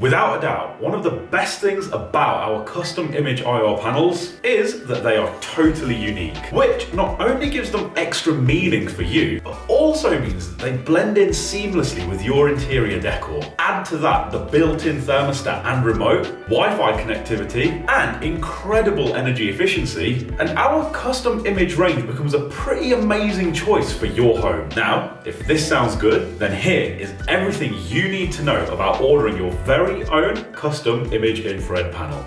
Without a doubt, one of the best things about our custom image IR panels is that they are totally unique, which not only gives them extra meaning for you, but also means that they blend in seamlessly with your interior decor. Add to that the built-in thermostat and remote, Wi-Fi connectivity, and incredible energy efficiency, and our custom image range becomes a pretty amazing choice for your home. Now, if this sounds good, then here is everything you need to know about ordering your very own custom image infrared panel.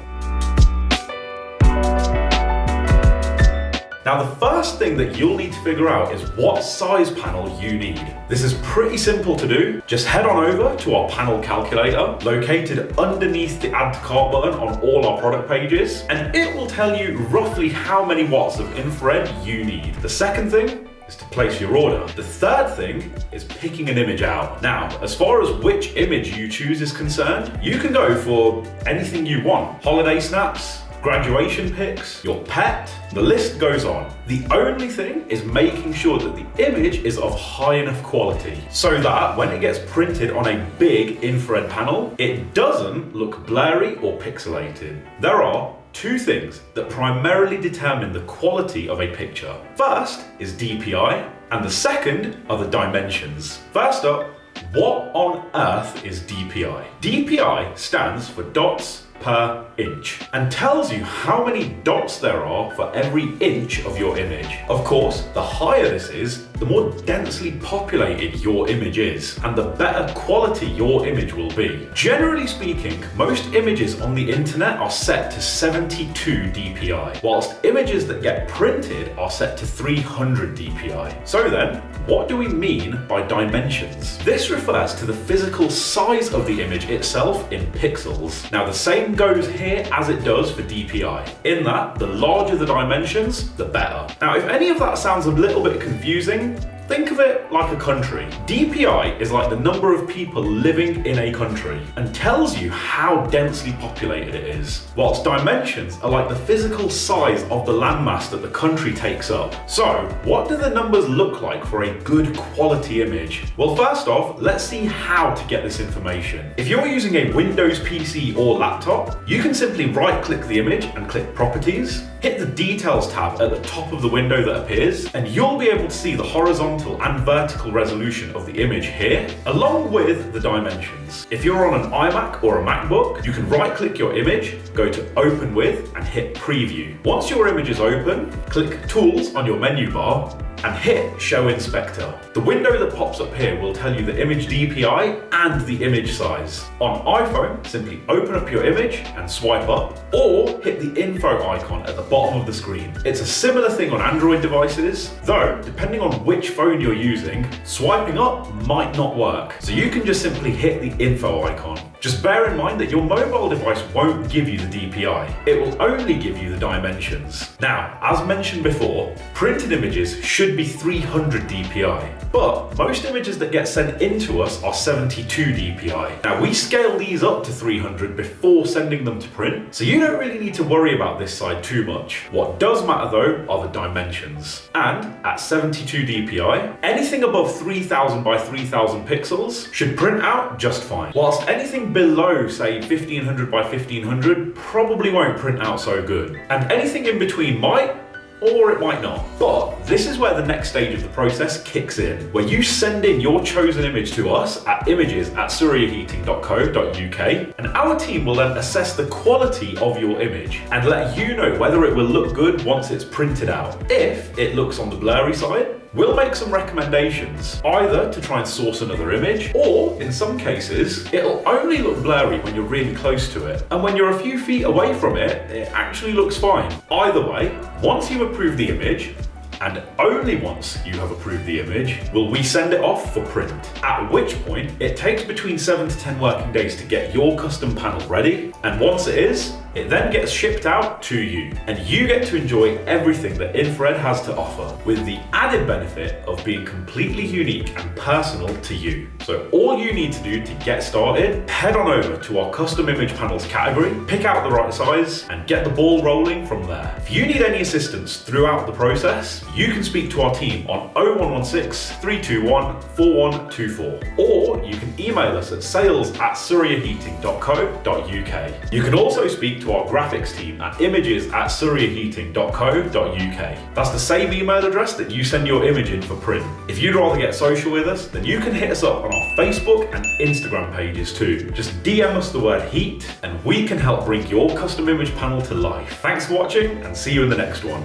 Now, the first thing that you'll need to figure out is what size panel you need. This is pretty simple to do. Just head on over to our panel calculator, located underneath the Add to Cart button on all our product pages, and it will tell you roughly how many watts of infrared you need. The second thing is to place your order. The third thing is picking an image out. Now, as far as which image you choose is concerned, you can go for anything you want. Holiday snaps, graduation pics, your pet, the list goes on. The only thing is making sure that the image is of high enough quality so that when it gets printed on a big infrared panel, it doesn't look blurry or pixelated. There are two things that primarily determine the quality of a picture. First is DPI, and the second are the dimensions. First up, what on earth is DPI? DPI stands for dots per inch and tells you how many dots there are for every inch of your image. Of course, the higher this is, the more densely populated your image is, and the better quality your image will be. Generally speaking, most images on the internet are set to 72 DPI, whilst images that get printed are set to 300 DPI. So then, what do we mean by dimensions? This refers to the physical size of the image itself in pixels. Now, the same goes here as it does for DPI, in that the larger the dimensions, the better. Now, if any of that sounds a little bit confusing, think of it like a country. DPI is like the number of people living in a country and tells you how densely populated it is, whilst dimensions are like the physical size of the landmass that the country takes up. So, what do the numbers look like for a good quality image? Well, first off, let's see how to get this information. If you're using a Windows PC or laptop, you can simply right-click the image and click Properties, hit the Details tab at the top of the window that appears, and you'll be able to see the horizontal and vertical resolution of the image here, along with the dimensions. If you're on an iMac or a MacBook, you can right-click your image, go to Open With, and hit Preview. Once your image is open, click Tools on your menu bar, and hit Show Inspector. The window that pops up here will tell you the image DPI and the image size. On iPhone, simply open up your image and swipe up, or hit the info icon at the bottom of the screen. It's a similar thing on Android devices, though depending on which phone you're using, swiping up might not work. So you can just simply hit the info icon. Just bear in mind that your mobile device won't give you the DPI. It will only give you the dimensions. Now, as mentioned before, printed images should be 300 DPI, but most images that get sent into us are 72 DPI. Now, we scale these up to 300 before sending them to print, so you don't really need to worry about this side too much. What does matter though are the dimensions. And at 72 DPI, anything above 3000 by 3000 pixels should print out just fine, whilst anything below, say, 1500 by 1500 probably won't print out so good. And anything in between might, or it might not. But this is where the next stage of the process kicks in, where you send in your chosen image to us at images@suryaheating.co.uk, and our team will then assess the quality of your image and let you know whether it will look good once it's printed out. If it looks on the blurry side, we'll make some recommendations, either to try and source another image, or in some cases, it'll only look blurry when you're really close to it. And when you're a few feet away from it, it actually looks fine. Either way, once you approve the image, and only once you have approved the image, will we send it off for print. At which point, it takes between 7 to 10 working days to get your custom panel ready, and once it is, It then gets shipped out to you, and you get to enjoy everything that Infrared has to offer, with the added benefit of being completely unique and personal to you. So all you need to do to get started, head on over to our custom image panels category, pick out the right size, and get the ball rolling from there. If you need any assistance throughout the process, you can speak to our team on 0116 321 4124, or you can email us at sales@suryaheating.co.uk. You can also speak to our graphics team at images@suryaheating.co.uk. That's the same email address that you send your image in for print. If you'd rather get social with us, then you can hit us up on our Facebook and Instagram pages too. Just DM us the word heat and we can help bring your custom image panel to life. Thanks for watching and see you in the next one.